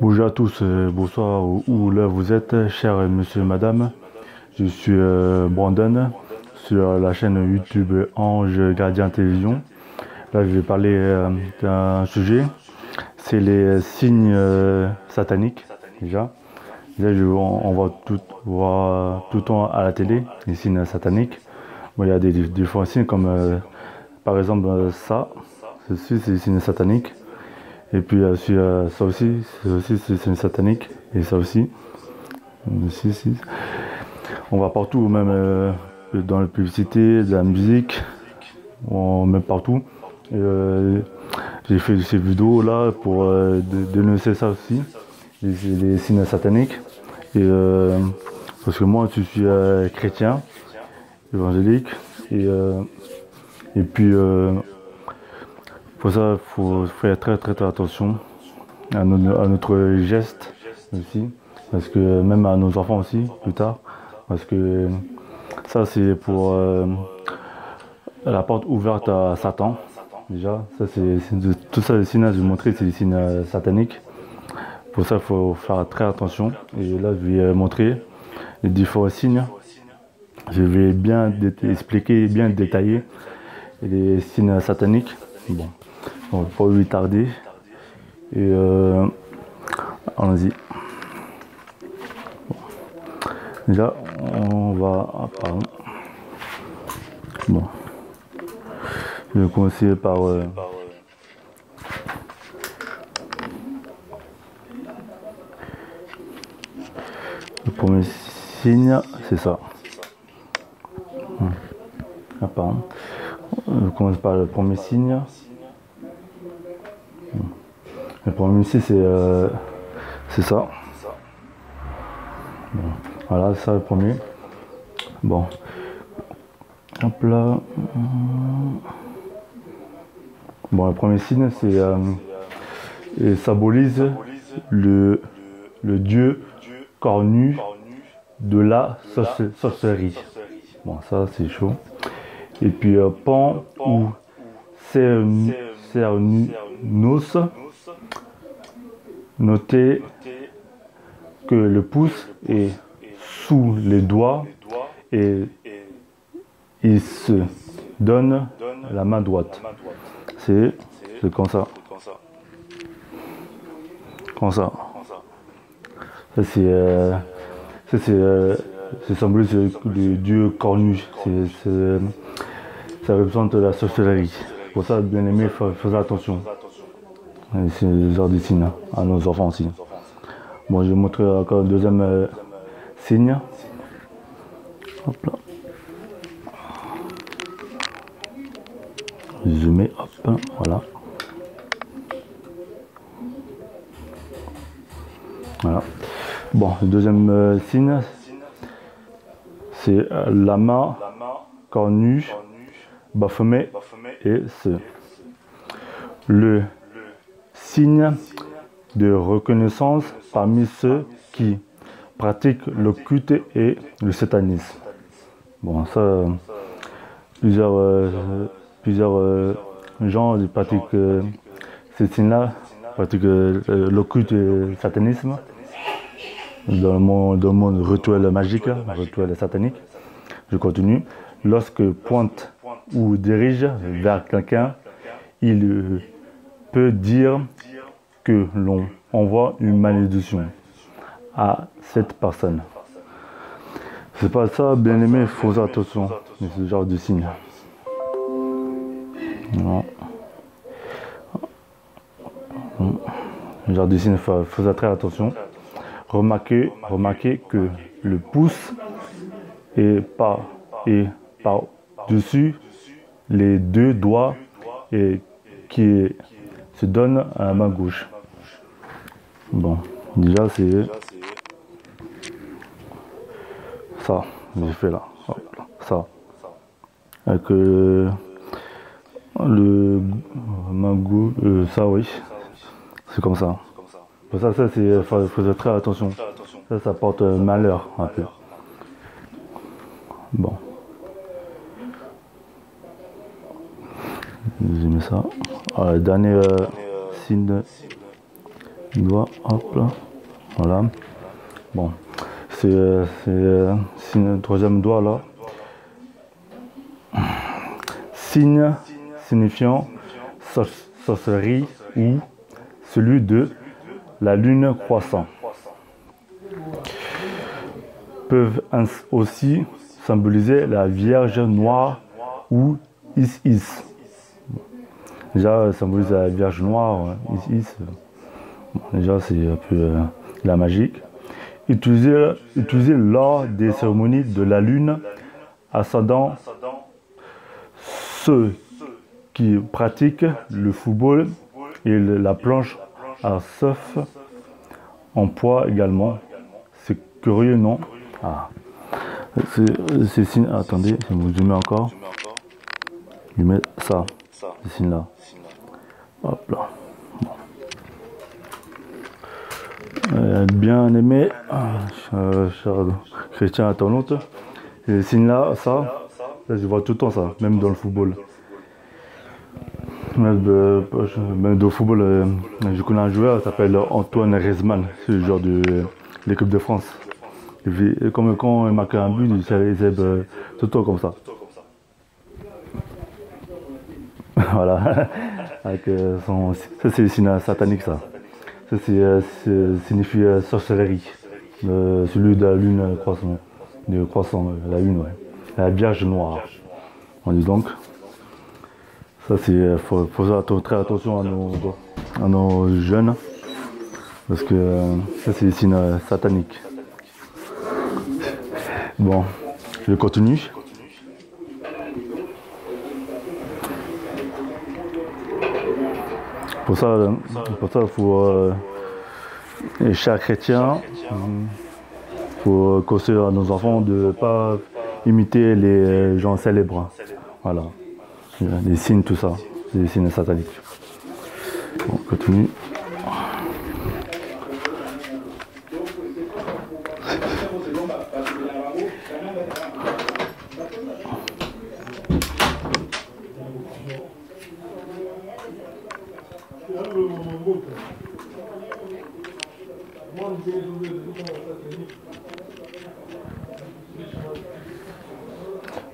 Bonjour à tous, bonsoir où là vous êtes, cher monsieur, madame. Je suis Brandon sur la chaîne YouTube Ange Gardien Télévision. Là, je vais parler d'un sujet, c'est les signes sataniques. Déjà, on voit tout le temps à la télé les signes sataniques. Bon, il y a des différents signes comme par exemple ceci c'est des signes sataniques. Et puis ça aussi, c'est une satanique. Et ça aussi, si. On va partout, même dans la publicité, de la musique, même partout. Et, j'ai fait ces vidéos là pour dénoncer ça aussi, les signes sataniques. Et parce que moi, je suis chrétien, évangélique, et, euh, et puis pour ça, il faut faire très attention à notre geste aussi, parce que même à nos enfants aussi, plus tard, parce que ça c'est pour la porte ouverte à Satan, déjà, ça tout ça les signes que je vais montrer, c'est des signes sataniques, pour ça il faut faire très attention, et là je vais montrer les différents signes, je vais bien expliquer, bien détailler les signes sataniques, bon, on va pas lui tarder, et allons-y. Déjà, on va. Pardon. Bon. Je vais commencer par. Le premier signe, c'est ça. Pardon. Je commence par le premier signe. Le premier signe, c'est ça. Bon. Voilà, c'est ça le premier. Bon. Hop là. Bon, le premier signe, il symbolise le dieu cornu de la sorcellerie. Bon, ça, c'est chaud. Et puis, Pan ou Cernos, notez que le pouce est sous les doigts et il se donne la main droite. C'est comme ça. Comme ça. Ça c'est symbolise le dieu cornu. Ça représente la sorcellerie. Pour ça, bien aimé, faisons attention. C'est le genre de signe à nos enfants aussi. Bon, je vais montrer encore le deuxième signe. Hop là. Zoomer, hop, voilà. Voilà. Bon, le deuxième signe, c'est la main cornue, Baphomet et ce. Le signe de reconnaissance parmi ceux qui pratiquent le culte et le satanisme. Bon, ça, plusieurs gens pratiquent ces signes-là, pratiquent le culte et le satanisme dans le monde rituel magique, rituel satanique. Je continue. Lorsque pointe ou dirige vers quelqu'un, il peut dire que l'on envoie une malédiction à cette personne. C'est pas ça, bien aimé, il faut faire attention à ce genre de signe. Non. Ce genre de signe, il faut faire très attention. Remarquez que le pouce est par-dessus les deux doigts et qui se donne à la main gauche. Bon, déjà c'est ça, j'ai fait là. Hop, là. Ça. Avec le main gauche, ça oui, c'est comme ça. Pour ça c'est, faut faire très attention. Ça porte malheur un peu. Bon. J'ai mis ça. Alors, le dernier signe doigt, hop là, voilà. Bon, c'est le troisième doigt là. Signe signifiant sorcellerie ou celui de la lune croissant. Peuvent aussi symboliser la Vierge noire ou Isis. Déjà, symbolise la Vierge noire, Isis. Bon, déjà, c'est un peu la magie. Utilisé lors des cérémonies de la lune ascendant ceux qui pratiquent le football et la planche à surf en poids également. C'est curieux, non? Ah. C'est signe. Attendez, je vais vous zoomer encore. Je mets ça, ce signe-là. Hop là. Bon. Bien aimé, cher chrétien internaute. Et signe là, ça, là, je vois tout le temps ça, même dans le football. Même dans le football, je connais un joueur qui s'appelle Antoine Griezmann, c'est le joueur de l'équipe de France. Comme quand il marque un but, il s'aide tout le temps comme ça. Voilà. Avec ça c'est le signe satanique ça. Ça signifie sorcellerie. Celui de la lune croissant, la lune, ouais. La Vierge noire. On dit donc. Ça c'est faut faire très attention à nos jeunes. Parce que ça c'est le signe satanique. Bon, je continue. Pour ça, il faut, les chers chrétiens, il faut conseiller à nos enfants de ne pas imiter les gens célèbres. Voilà, les signes, tout ça, c'est des signes sataniques. Bon, on continue.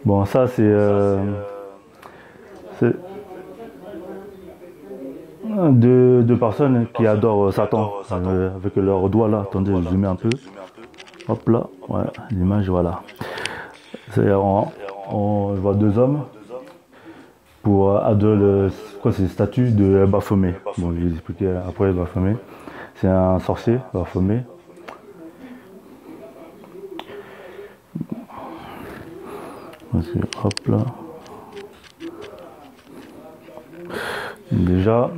Bon, ça c'est deux personnes qui adorent Satan avec leurs doigts là. Attendez, je zoome un peu. Hop là, ouais, l'image, voilà. On voit deux hommes pour adorer c'est statue de Baphomet. Bon, je vais expliquer après Baphomet. C'est un sorcier, Baphomet. Hop là. Déjà,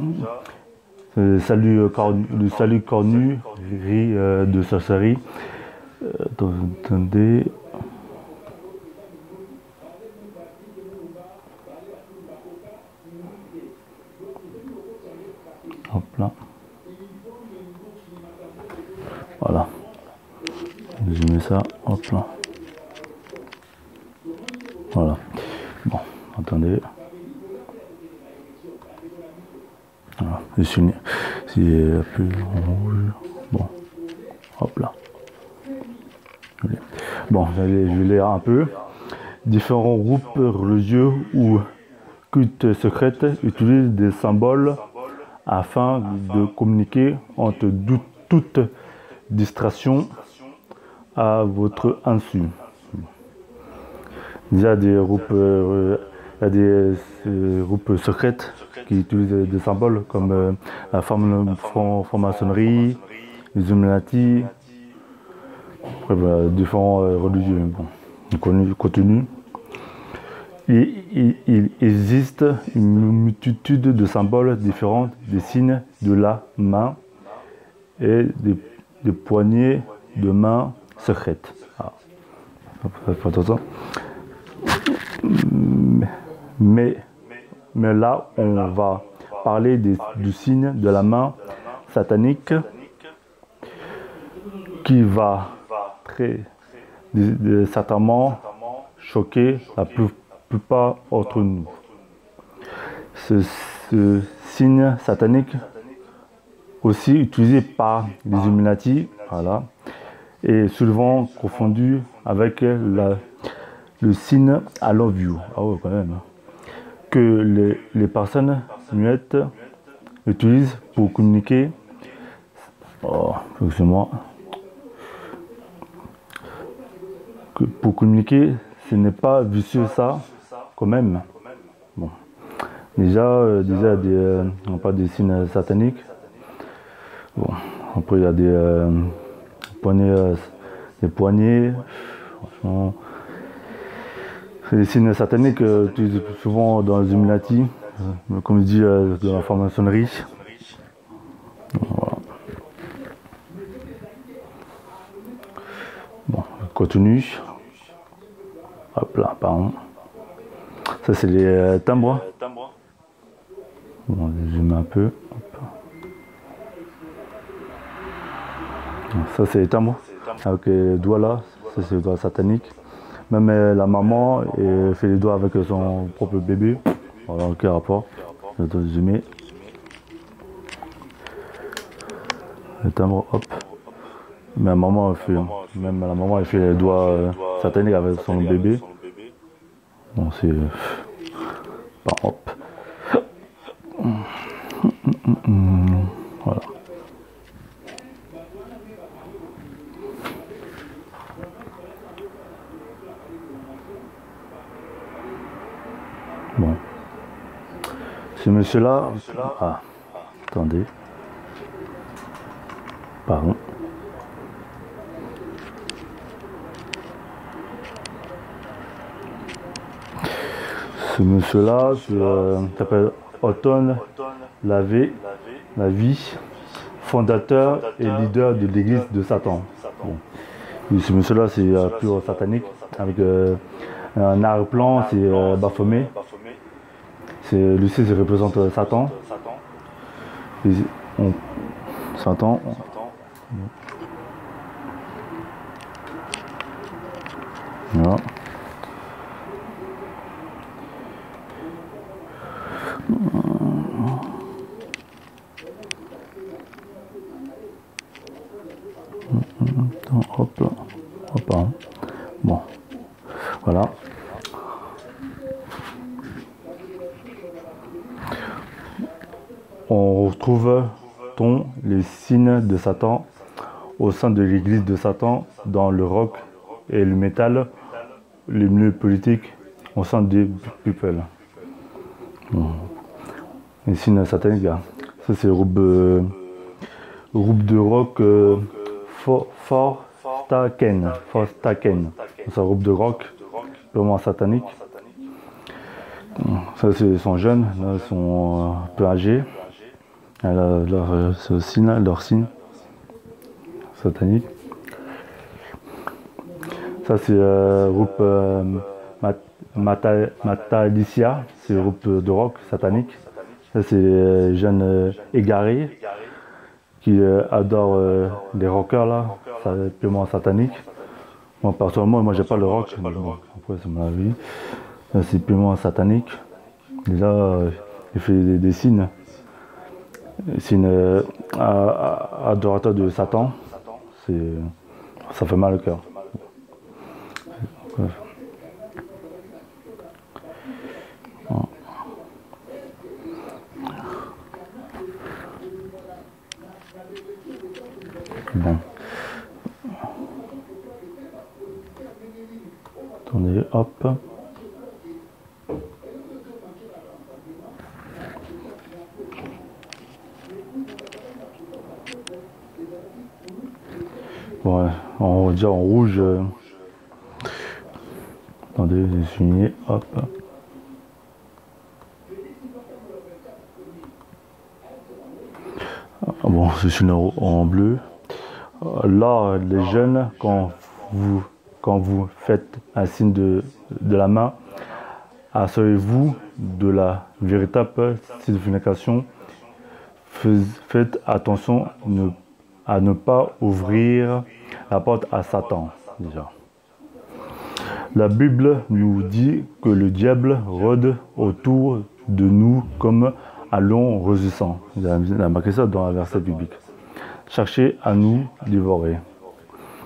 le salut cornu de sorcellerie. Attendez. Hop là. Voilà. Je mets ça. Hop là. Voilà. Bon, attendez. Voilà. C'est un peu en rouge. Bon. Hop là. Bon, je vais lire un peu. Différents groupes religieux ou cultes secrets utilisent des symboles afin de communiquer entre toute distraction à votre insu. Il y a des groupes, groupes secrets qui utilisent des symboles comme la franc-maçonnerie, les Illuminati, différents religieux. Bon, contenu. Il existe une multitude de symboles différents, des signes de la main et des poignées de main secrètes. Ah. Attention. Mais là, on va parler du signe de la main satanique qui va très certainement choquer la plupart d'entre nous. Ce signe satanique aussi utilisé par les Illuminati, voilà, et souvent confondu avec le signe I love you. Ah ouais, quand même. Que les personnes muettes utilisent pour communiquer. Oh, excusez-moi. Pour communiquer, ce n'est pas vicieux ça, quand même. Bon. Déjà, on parle des signes sataniques. Bon. Après, il y a des poignées. Franchement, c'est des signes sataniques utilisés souvent dans les Illuminati, comme je dis, dans la franc-maçonnerie. Voilà. Bon, je continue. Hop là, pardon. Ça, c'est les timbres. Bon, je zoome un peu. Hop. Ça, c'est les timbres. Avec les doigts là, ça, c'est les doigts sataniques. Même la maman fait les doigts avec son propre bébé. Voilà, aucun rapport. Je dois zoomer. Le timbre, hop. Mais la maman, elle fait les doigts sataniques avec son bébé. Bon, c'est. Bah, hop. Voilà. Bon. Ce monsieur-là. Ah, attendez. Pardon. Ce monsieur-là s'appelle Anton Lavie, fondateur et leader de l'église de Satan. Bon. Et ce monsieur-là, c'est pur satanique, avec un arrière-plan, c'est Baphomet. Lucie, ça représente Satan. Satan. Voilà. Hop là. Hop là. Bon. Voilà. On retrouve les signes de Satan au sein de l'église de Satan, dans le rock et le métal, les milieux politiques, au sein des people. Bon. Les signes sataniques, ça c'est le groupe de rock Forstaken. C'est un groupe de rock vraiment satanique. Ça, ils sont jeunes, là, ils sont un peu âgés. Leur signe satanique. Ça, c'est le groupe Matalicia, c'est le groupe de rock satanique. Ça, c'est les jeunes égarés qui adorent les rockers, là, c'est purement satanique. Moi, personnellement, moi, j'ai pas le rock, mais bon, après, c'est mon avis. C'est purement satanique. Et là, il fait des signes. Signes adorateurs de Satan. Ça fait mal au cœur. Bon. Attendez, hop. Bon, on va dire en rouge. Attendez, j'ai souligné, hop. Bon, je suis en bleu. Là, les jeunes, quand vous faites un signe de la main, assurez-vous de la véritable signification. Faites attention à ne pas ouvrir la porte à Satan, déjà. La Bible nous dit que le diable rôde autour de nous comme allons résistants. Il a marqué ça dans un verset biblique. Cherchez à nous dévorer.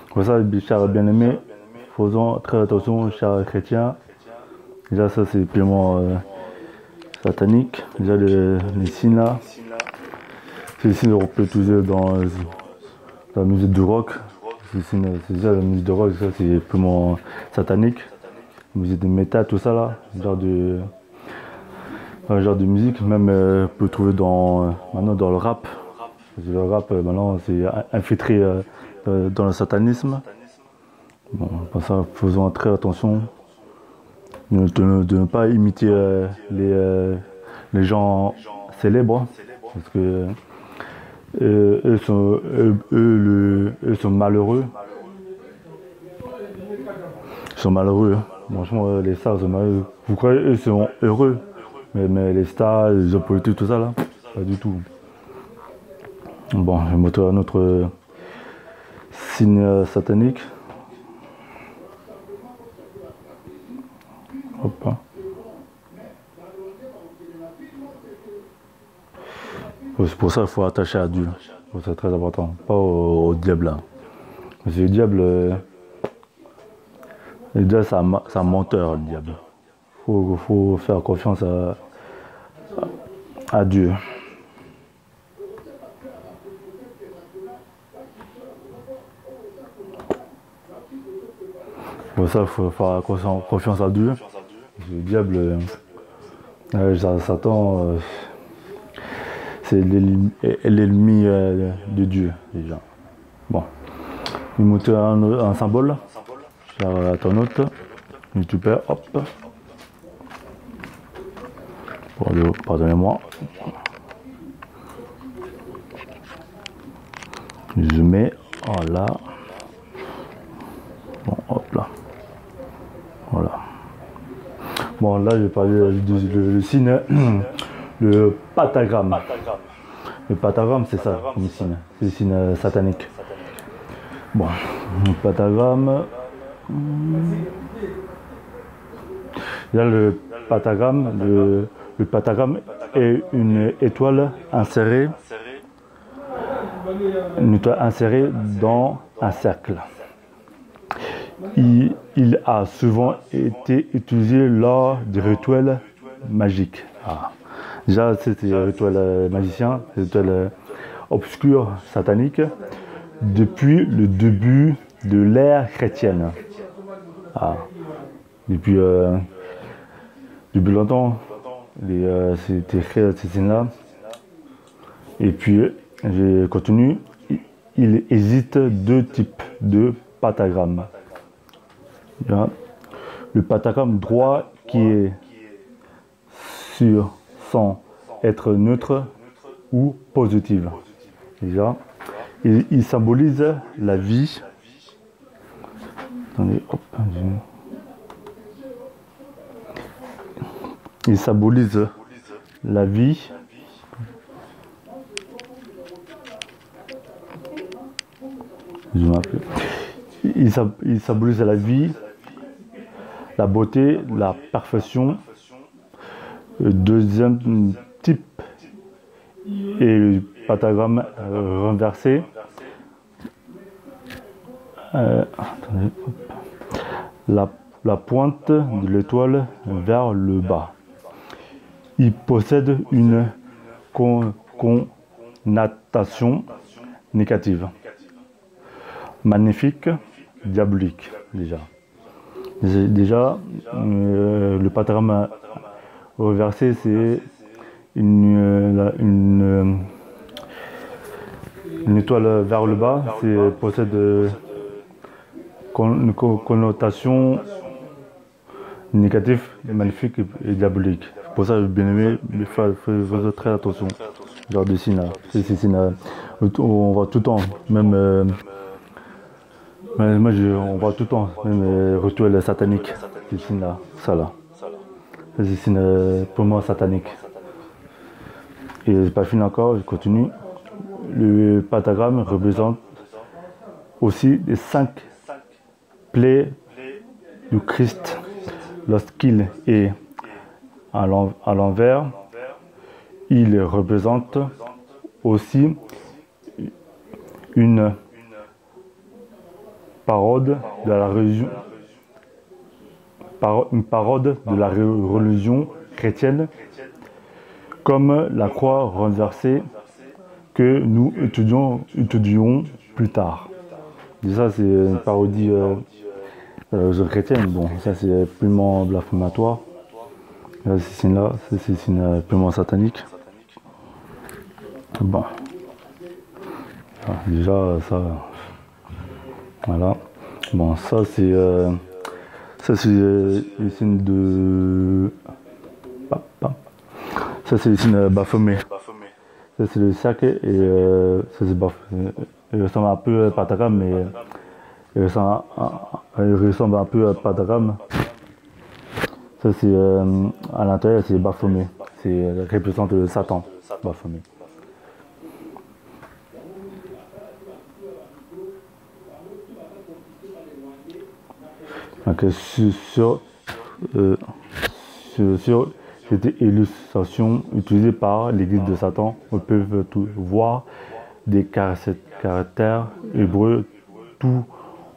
Pour ça, chers bien-aimés, faisons très attention, chers chrétiens. Déjà, ça c'est purement satanique. Déjà, les signes là, c'est des signes qu'on peut utiliser dans la musique de rock. C'est déjà la musique de rock, ça c'est purement satanique. La musique de métal, tout ça là, genre de musique, même on peut trouver maintenant dans le rap. Parce que le rap maintenant c'est infiltré dans le satanisme. Bon, pour ça, faisons très attention de ne pas imiter les gens célèbres, parce que eux sont malheureux. Ils sont malheureux. Franchement, les stars sont malheureux. Vous croyez eux sont heureux, mais les stars, les hommes politiques, tout ça là, pas du tout. Bon, je vais montrer un autre signe satanique. Hop. C'est pour ça qu'il faut attacher à Dieu. C'est très important, pas au diable. Parce que le diable, c'est un menteur, le diable. Il faut faire confiance à Dieu. Pour ça, il faut faire confiance à Dieu. Le diable, Satan, c'est l'ennemi de Dieu, déjà. Bon. Je vais monter un symbole. Sur ton note. YouTuber, hop. Pardonnez-moi. Je mets, voilà. Bon, hop là. Voilà. Bon, là, je vais parler du signe, le pentagramme. Le pentagramme, c'est ça, comme signe. C'est le signe satanique. Bon, le pentagramme. Là, le pentagramme est une étoile insérée dans un cercle. Il a souvent été utilisé lors des rituels magiques. Ah. Déjà, c'était un rituel magicien, un rituel obscur, satanique, depuis le début de l'ère chrétienne. Ah. Depuis longtemps, c'était créé ces signes-là. Et puis, j'ai continué. Il existe deux types de pentagrammes. Le pentagramme droit qui est sans être neutre ou positif. Déjà, il symbolise la vie. Attendez, hop, il symbolise la vie. Il symbolise la vie, la beauté, la perfection. Le deuxième type est le pentagramme renversé. Attendez, la pointe de l'étoile vers le bas. Il possède une connotation négative. Magnifique, diabolique, déjà. Le pentagramme reversé, c'est une étoile vers le bas, possède une connotation négative, magnifique et diabolique. Pour ça, j'ai bien aimé, mais faites très attention. Genre de signes là. Ces signes-là, on voit tout le temps, même. On voit tout le temps, même rituels sataniques, ces signes-là, ça là. C'est des signes pour moi sataniques. Et c'est pas fini encore, je continue. Le pentagramme représente aussi les 5 plaies du Christ lorsqu'il est à l'envers. Il représente aussi une parode de la religion, une parode de la religion chrétienne, comme la croix renversée que nous étudierons plus tard. Et ça, c'est une parodie chrétienne. Bon, ça, c'est purement blasphématoire. Ceci-là, c'est une purement satanique. Bon. Ah, déjà, ça... Voilà. Bon, ça, c'est les signes de... Ça, c'est les signes baphomet. Ça, c'est le cercle et ça, c'est baphomet. Il ressemble un peu à pentagramme, mais il ressemble un peu à pentagramme. Ça, c'est à l'intérieur, c'est Baphomet. C'est représente Satan, Baphomet. Donc, sur cette illustration utilisée par l'église de Satan, on peut voir des caractères hébreux tout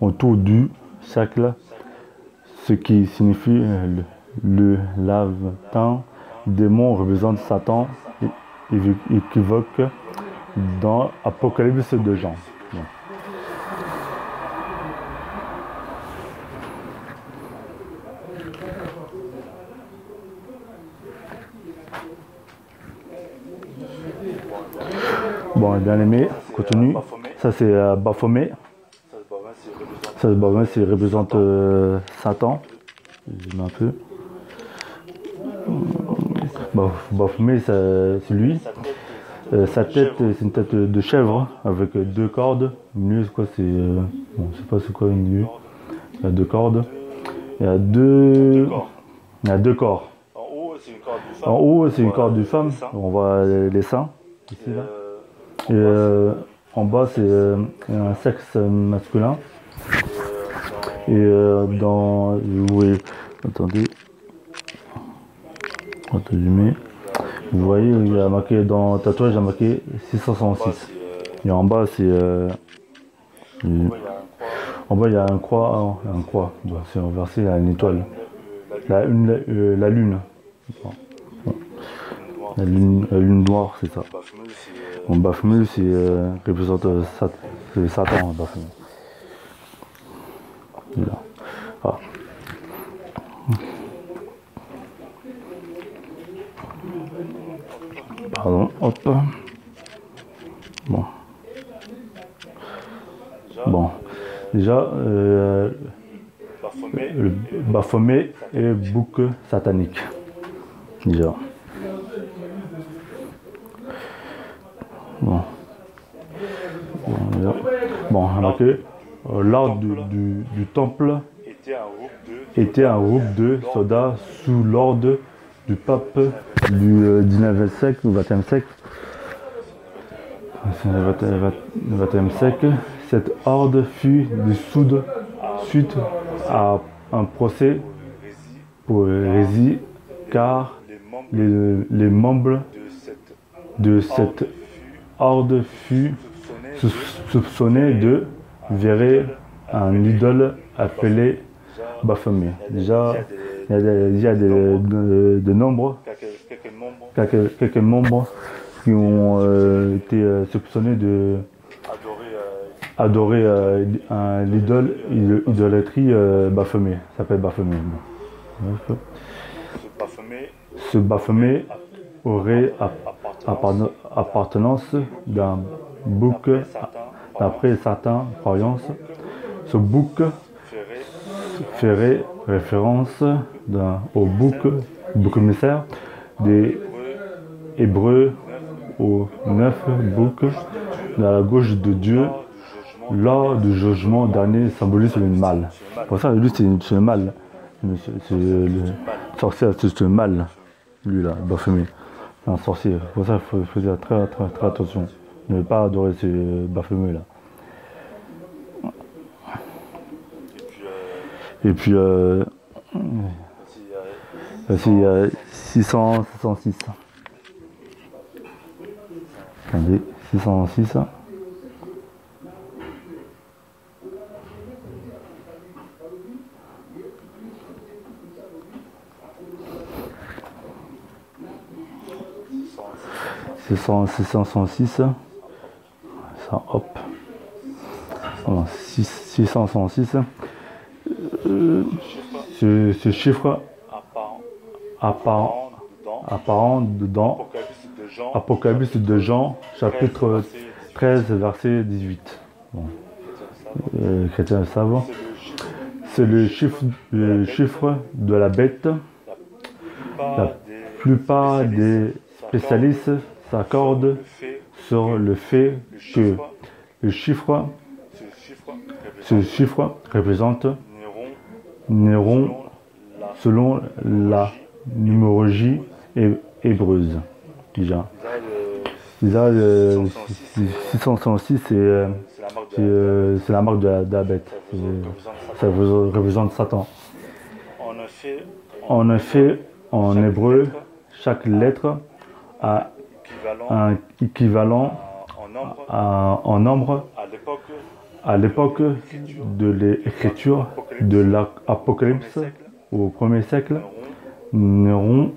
autour du cercle, ce qui signifie le latin démon représente Satan équivoque dans Apocalypse de Jean. Bon, bien aimé, continue. Ça c'est Baphomet. Ça c'est représente Satan. Je mets un peu. Baphomet, c'est lui. Sa tête, c'est une tête de chèvre avec deux cordes. Au milieu, c'est quoi? C'est bon, je sais pas c'est quoi au milieu. Il y a deux cordes. Il y a deux corps. En haut, c'est une corde de femme. On voit les seins ici là. Et en bas, c'est un sexe masculin. Et dans... Oui, attendez. Vous voyez, il y a marqué dans le tatouage, il y a marqué 666. Et en bas, c'est... en bas, il y a un croix. Bon, c'est inversé, il y a une étoile. La lune. La lune noire, c'est ça. Bon, Baphomet, c'est représente Satan, Baphomet. Là. Ah. Pardon, hop. Bon. Bon. Déjà, le Baphomet est bouc satanique. Déjà. Bon. Bon, alors l'ordre du temple était un groupe de soldats sous l'ordre du pape du 19e siècle ou 20e siècle. Le 20e siècle. Cette horde fut dissoute suite à un procès pour hérésie car les membres de cette horde fut soupçonné de vénérer un idole appelé Baphomet. Déjà, il y a des nombres, quelques membres qui ont été soupçonnés de adorer l'idolâtrie Baphomet. Ça s'appelle Baphomet. Ce Baphomet aurait appartenance d'un bouc d'après certaines croyances. Ce bouc ferait référence au bouc émissaire des Hébreux, aux 9 boucs de la gauche de Dieu lors du jugement dernier symbolise le mal. Pour ça, lui, c'est le mal. C'est le sorcier, c'est le mal, lui là, Baphomet. Un sorcier. Pour ça, il faut faire très attention. Ne pas adorer ce Baphomet là. Et puis, il y a 606. Attendez, 606. C'est 606. Ça, hop. Alors, 606. Ce chiffre apparent dedans. Apocalypse de Jean, chapitre 13, verset 18. Bon. Chrétiens le savent. C'est le chiffre de la bête. La plupart des spécialistes s'accordent sur le fait que ce chiffre représente Néron selon la numérologie hébreuse. Déjà 666, c'est la marque de la bête. Ça représente Satan. En effet, en hébreu, chaque lettre a un équivalent en nombre. À l'époque de l'écriture de l'Apocalypse, au 1er siècle, Néron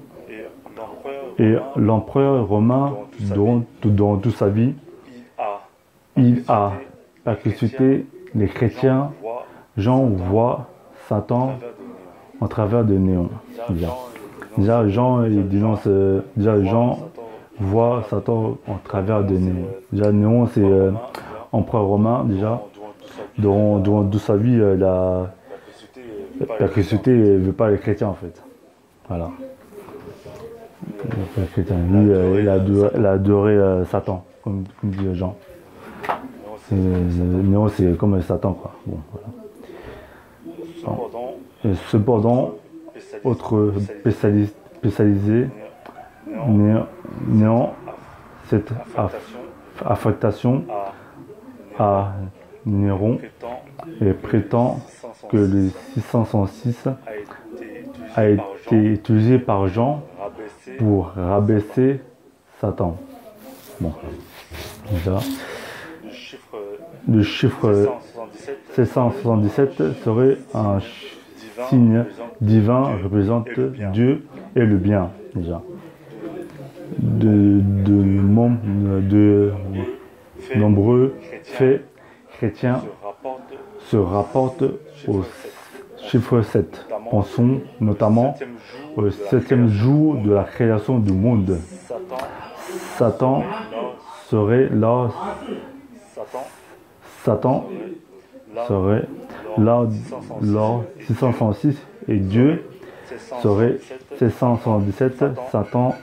et l'empereur romain, durant toute sa vie, il a persécuté les chrétiens. Jean voit Satan en travers de Néron. Déjà Jean, il dénonce, Jean voit Satan en travers de Néron. Déjà Néron, c'est empereur romain, déjà. Durant toute sa vie, il a persécuté et ne veut pas les chrétiens, en fait. Voilà. Lui, il a adoré Satan, comme dit Jean. Néron, c'est comme Satan, quoi. Bon, voilà. Cependant, autre spécialisé, Néron, cette affectation à Néron et prétend que le 666 a été utilisé par Jean pour rabaisser Satan. Bon, déjà, le chiffre 777 serait un signe divin, représente Dieu et le bien, déjà. De nombreux faits chrétiens se rapportent au chiffre 7. Pensons notamment au 7e jour de la création du monde. Satan serait là lors 666 et Dieu serait 777. Satan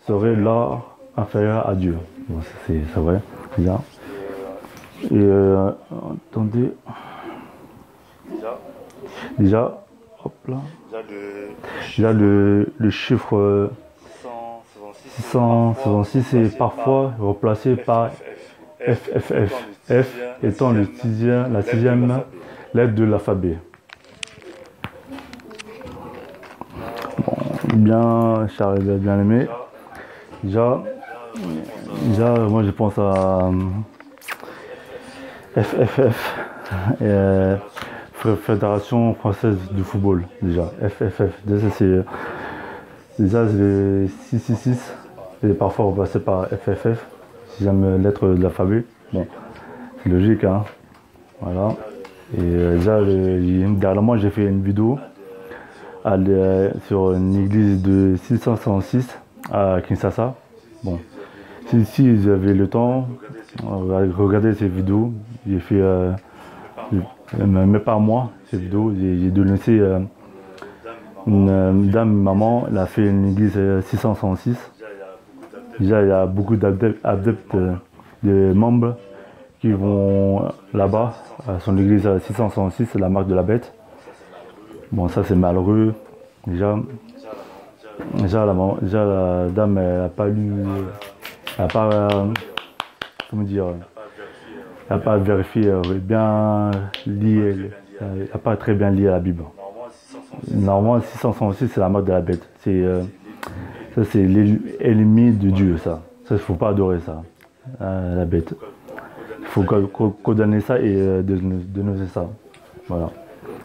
serait là inférieur à Dieu. Bon, c'est vrai, bien. Et attendez. Déjà, hop là. Déjà le chiffre 666 est parfois remplacé par FFF. F étant la sixième lettre de l'alphabet. Bon, bien, Charles a bien aimé. Déjà, moi je pense à FFF, Fédération Française de Football, déjà, FFF. Déjà c'est 666, et parfois remplacé par FFF, sixième lettre de l'alphabet. Bon, c'est logique, hein. Voilà. Et déjà, dernièrement, j'ai fait une vidéo sur une église de 666 à Kinshasa. Bon, si vous avez le temps, regardez ces vidéos. J'ai fait, même pas moi, ces vidéos. J'ai dénoncé une dame, maman, elle a fait une église 666. Déjà, il y a beaucoup d'adeptes, de membres qui vont là-bas, à son église 666, c'est la marque de la bête. Bon, ça c'est malheureux. Déjà la dame, elle n'a pas lu, elle n'a pas, comment dire, elle n'a pas vérifié, bien lié, elle n'a pas très bien lié la Bible. Normalement, 666, c'est la marque de la bête. Ça, c'est l'ennemi de Dieu, ça. Ça, il faut pas adorer ça, la bête. Il faut condamner ça et dénoncer ça. Voilà.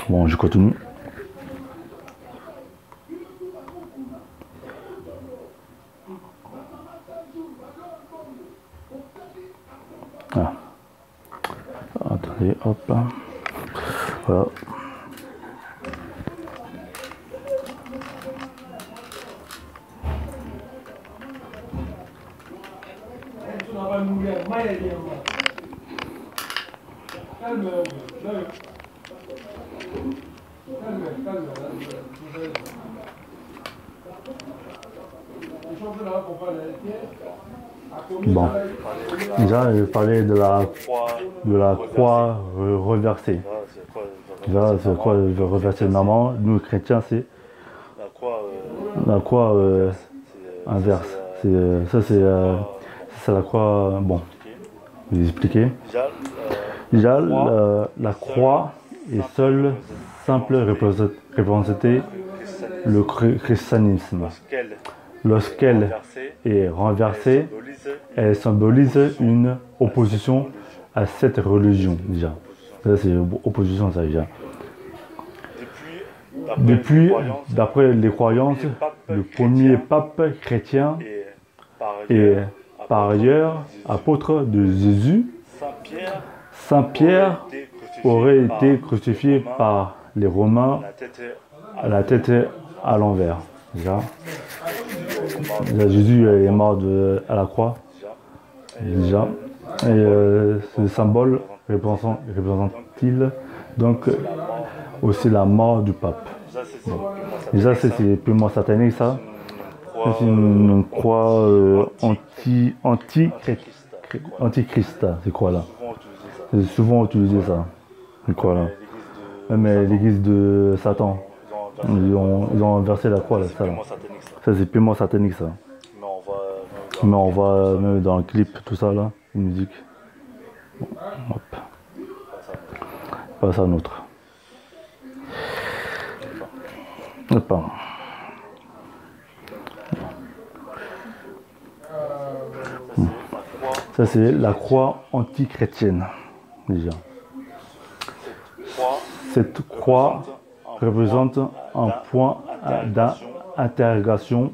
Bon, je continue. Ah. Attendez, hop là. Voilà. Bon, déjà je parlais de la croix reversée. Déjà, c'est quoi reversée normalement? Nous chrétiens, c'est la croix inverse. Ça c'est la croix. Bon, je vais expliquer. Déjà, la croix est seule, simple représenter le christianisme. Lorsqu'elle est renversée, elle symbolise une opposition à cette religion, déjà. Ça, c'est une opposition, ça, déjà. Depuis, d'après les croyances, le premier pape chrétien et par ailleurs apôtre de Jésus, Saint Pierre aurait été crucifié par les Romains à la tête à l'envers. Déjà, Jésus est mort à la croix. Déjà. Et ce symbole représente-t-il donc aussi la mort du pape. Bon. Déjà, c'est purement satanique, ça. C'est une croix antichrist, ces croix-là. C'est souvent utilisé, ça, ces croix-là. Même l'église de Satan, ils ont inversé la croix, là, ça. Ça, c'est purement satanique, ça. Mais on va même dans le clip, tout ça, là, la musique. Bon, hop. Passe à un autre. Hop. Ça, c'est la croix antichrétienne, déjà. Cette croix représente un point d'interrogation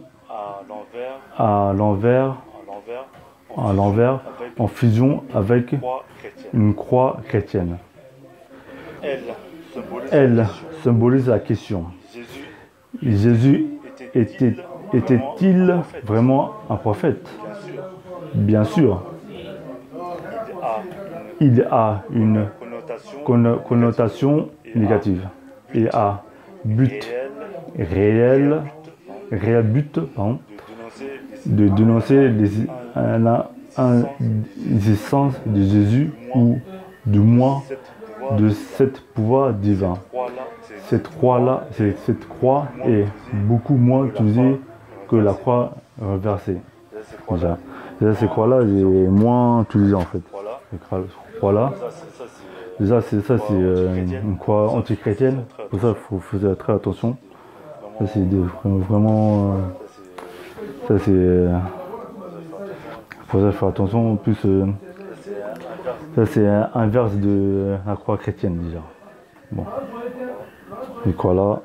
à l'envers, en fusion avec une croix chrétienne. Elle symbolise la question. Jésus était-il vraiment un prophète? Bien sûr. Il a une connotation négative et a réel but de dénoncer l'existence de Jésus ou du moins de cet pouvoir divin. Cette croix est beaucoup moins utilisée que la croix renversée. Déjà, cette croix-là est moins utilisée en fait. Cette croix-là, déjà, c'est une croix antichrétienne. Pour ça, il faut faire très attention. Ça, c'est vraiment. Ça, c'est. Pour ça, il faut faire attention. En plus, ça, c'est inverse de la croix chrétienne déjà. Bon. Cette croix-là,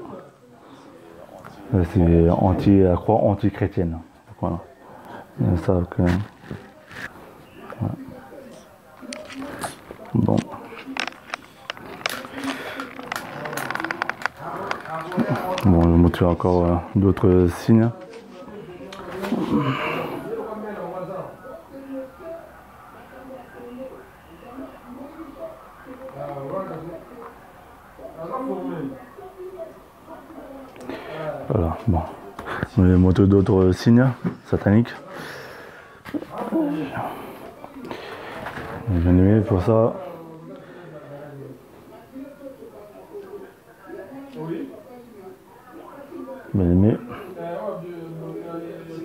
c'est la croix anti-chrétienne. Voilà. Ça, que, ouais. Bon. Bon, je vais montrer encore d'autres signes. Voilà, bon. Je vais montrer d'autres signes sataniques. J'ai bien aimé pour ça. Bien aimé.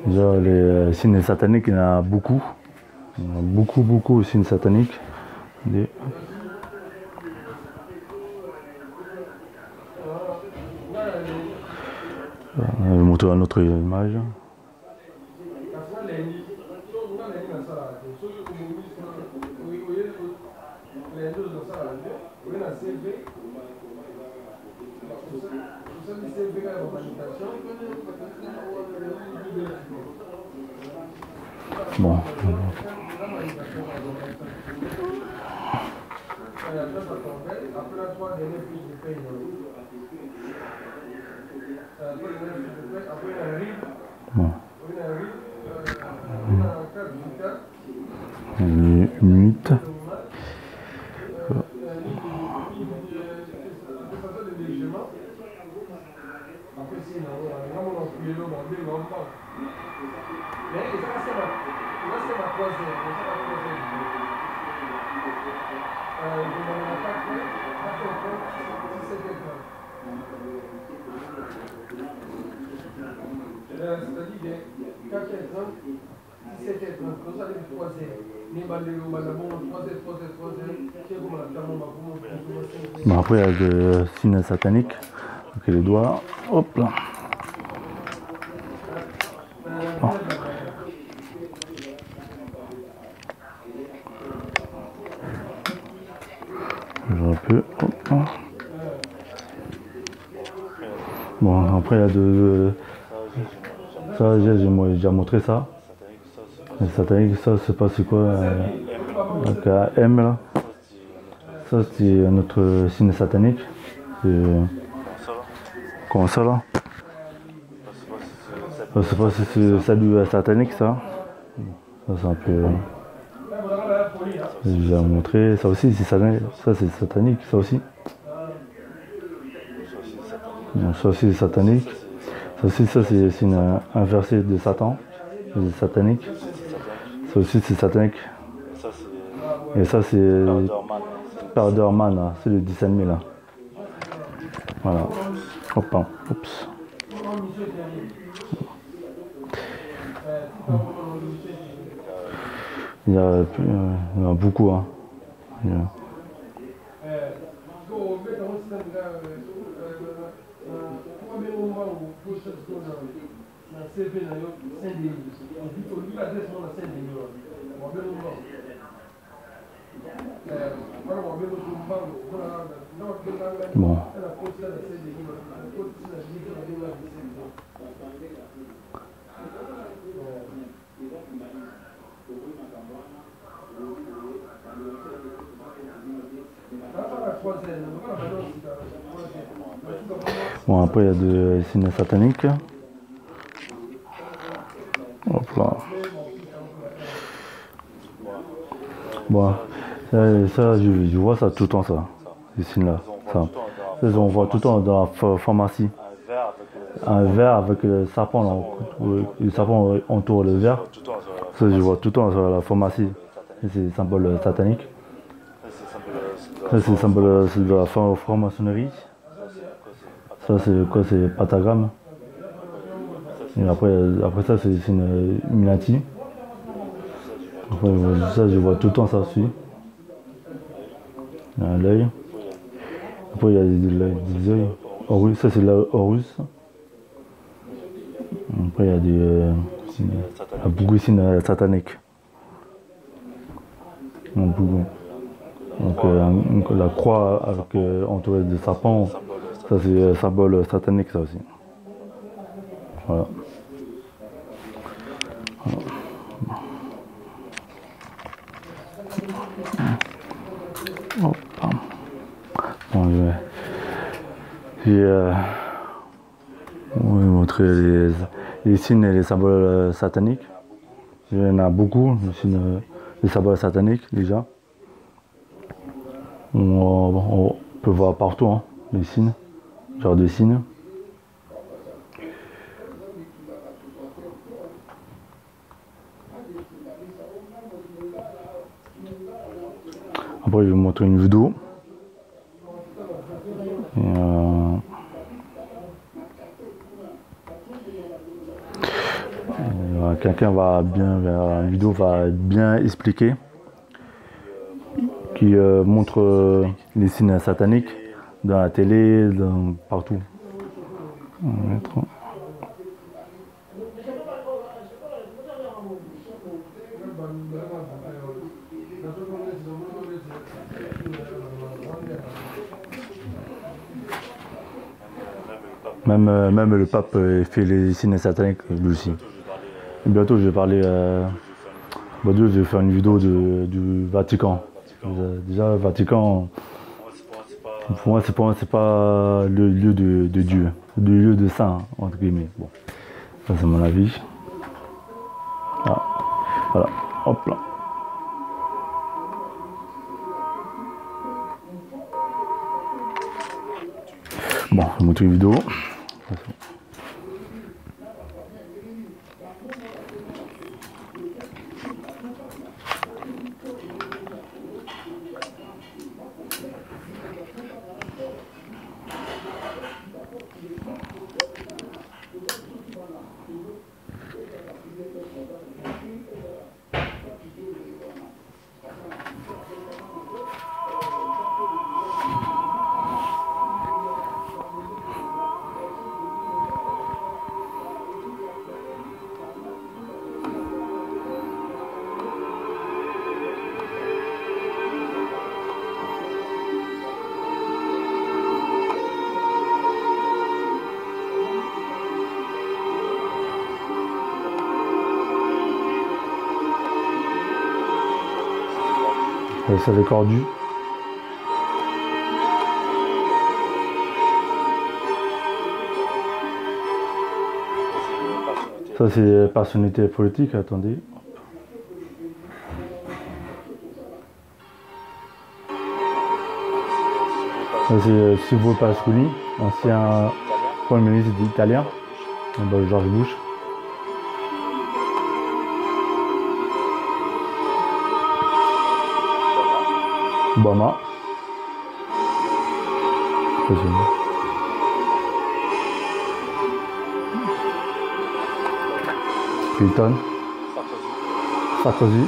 Déjà, les signes sataniques, il y en a beaucoup. Il y en a beaucoup de signes sataniques. Je vais montrer une autre image. Bon. Bon. 8. Bon, après, il y a le signe satanique. Donc, les doigts. Hop là. Bon. Un peu. Hop. Bon, après, il y a de. Ça, j'ai déjà montré ça. Le satanique, ça, je sais pas c'est quoi. Donc, M là. Ça, c'est notre signe satanique. Comment ça là? Je sais pas si c'est salut satanique ça. Ça, c'est un peu. J'ai déjà montré. Ça aussi, c'est satanique. Ça, c'est satanique, ça aussi. Ça aussi, c'est satanique. Ça aussi, ça, c'est une inversée de Satan. C'est satanique. Ça aussi, c'est satanique. Et ça, c'est Powderman, là. C'est le dessin animé, là. Voilà. Hop, hein. Oups. Il y a beaucoup, hein. Bon. Bon, après il y a des signes sataniques. Hop là. Bon, ça je vois ça tout le temps, ça, ces signes-là. Ça, on voit tout le temps dans la pharmacie. Un verre avec le serpent, le serpent entoure le verre. Ça, je vois tout le temps sur la pharmacie. C'est le symbole satanique. Ça, c'est le symbole de la franc-maçonnerie. Ça, c'est quoi? C'est pentagramme. Et après ça, c'est une Illuminati. Après, ça, je vois tout le temps ça aussi. Il y a l'œil. Après, il y a des yeux. Horus, ça, c'est l'Horus. Après, il y a beaucoup de signes sataniques. Donc, la croix avec entourée de serpents, ça c'est un symbole satanique, ça aussi. Voilà. Oh, bon, je vais montrer les signes et les symboles sataniques. Il y en a beaucoup, les symboles sataniques déjà. On peut voir partout, hein, les signes, genre de signes. Après, je vais vous montrer une vidéo. Quelqu'un va une vidéo va bien expliquer, qui montre les signes sataniques dans la télé, partout. Même le pape fait les signes sataniques lui aussi. Et bientôt, je vais parler. Bientôt, je vais faire une vidéo du Vatican. Déjà, le Vatican, pour moi, c'est pas le lieu de Dieu, le lieu de saint, entre guillemets. Bon, ça, c'est mon avis. Ah, voilà, hop là. Bon, je vais montrer une vidéo. Ça c'est Cordu. Ça c'est personnalité politique, attendez. Ça c'est Silvio Berlusconi, ancien Premier ministre italien, George Bush. Obama. Clinton. Sarkozy.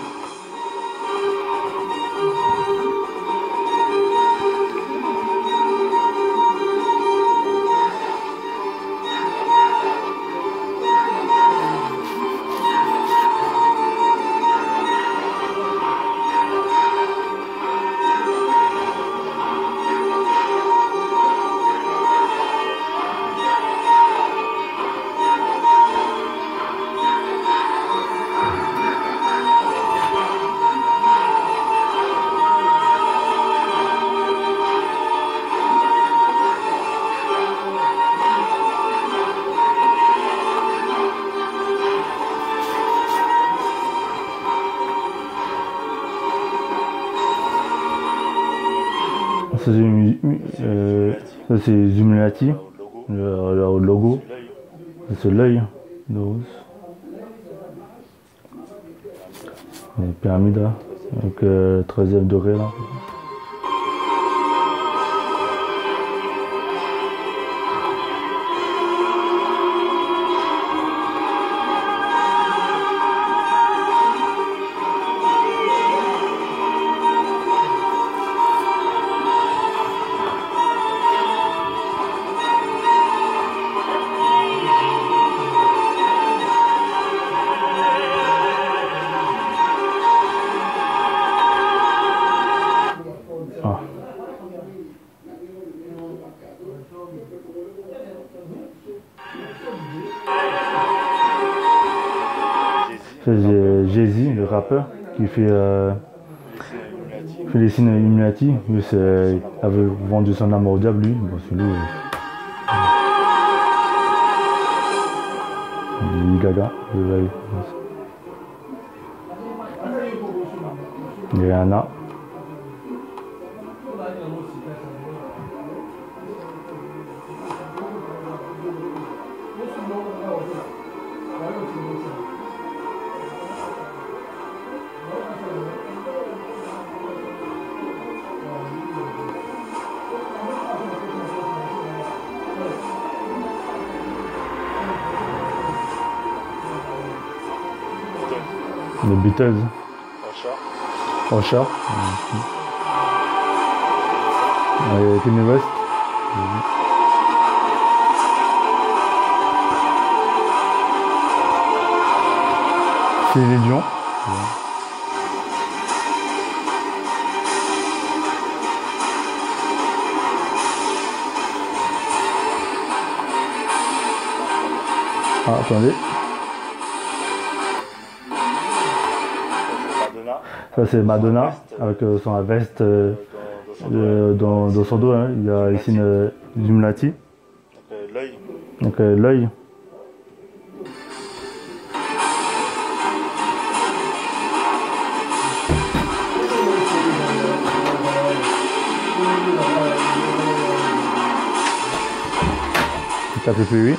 Ça c'est Illuminati, le logo, c'est l'œil de Horus. Les pyramides là, avec le 13e degré là. C'est Jay-Z, le rappeur, qui fait les signes Illuminati. Lui, il avait vendu son âme au diable, lui. Bon, c'est lui. Gaga, Rihanna. Les Beatles. Usher. Kanye West. Céline Dion. Ah, attendez. Ça c'est Madonna avec son veste dans son dos. Hein. Il y a ici une Illuminati. L'œil. Donc l'œil. Ça fait plus oui.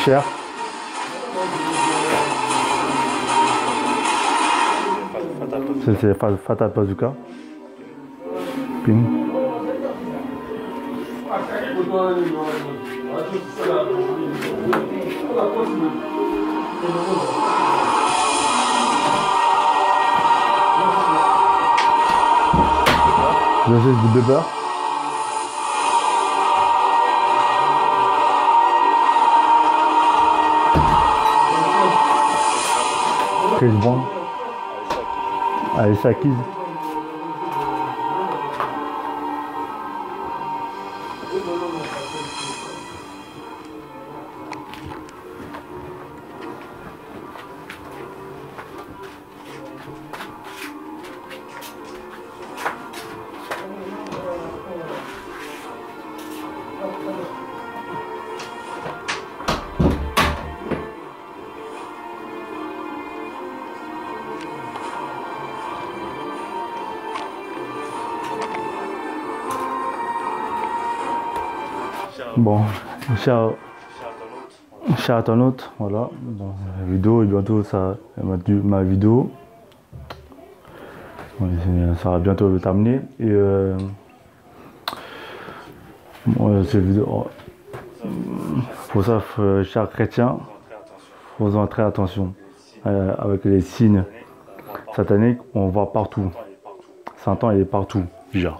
Cher. C'est Fata Bazooka. Ping. Je sais du bébé. Chris Brown. Alicia Keys. Bon, cher internaute, voilà, bon, la vidéo et bientôt ça, ma vidéo, ça va bientôt terminer et bon, cette vidéo, pour ça, chers chrétiens, faisons très attention avec les signes sataniques, on voit partout, Satan il est partout déjà.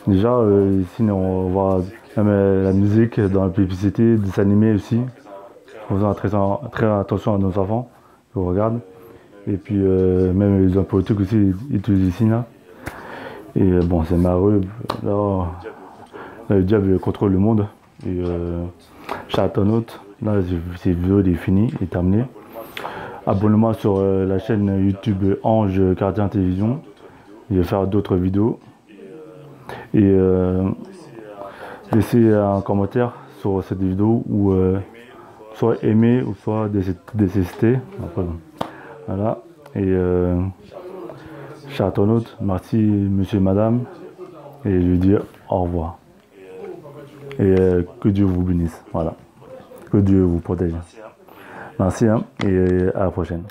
Déjà, ici on voit même la musique dans la publicité, des animés aussi. Faisons très attention à nos enfants qui regardent. Et puis même les hommes politiques aussi, ils utilisent ici là. Et bon, c'est malheureux. Là, le diable contrôle le monde. Et chers internautes, là, cette vidéo est finie, est terminée. Abonnez-moi sur la chaîne YouTube Ange Gardien Télévision. Je vais faire d'autres vidéos. Et laissez un commentaire sur cette vidéo ou soit aimer ou soit détester. Voilà. Et chers internautes, merci monsieur et madame. Et je vous dis au revoir. Et que Dieu vous bénisse. Voilà. Que Dieu vous protège. Merci hein, et à la prochaine.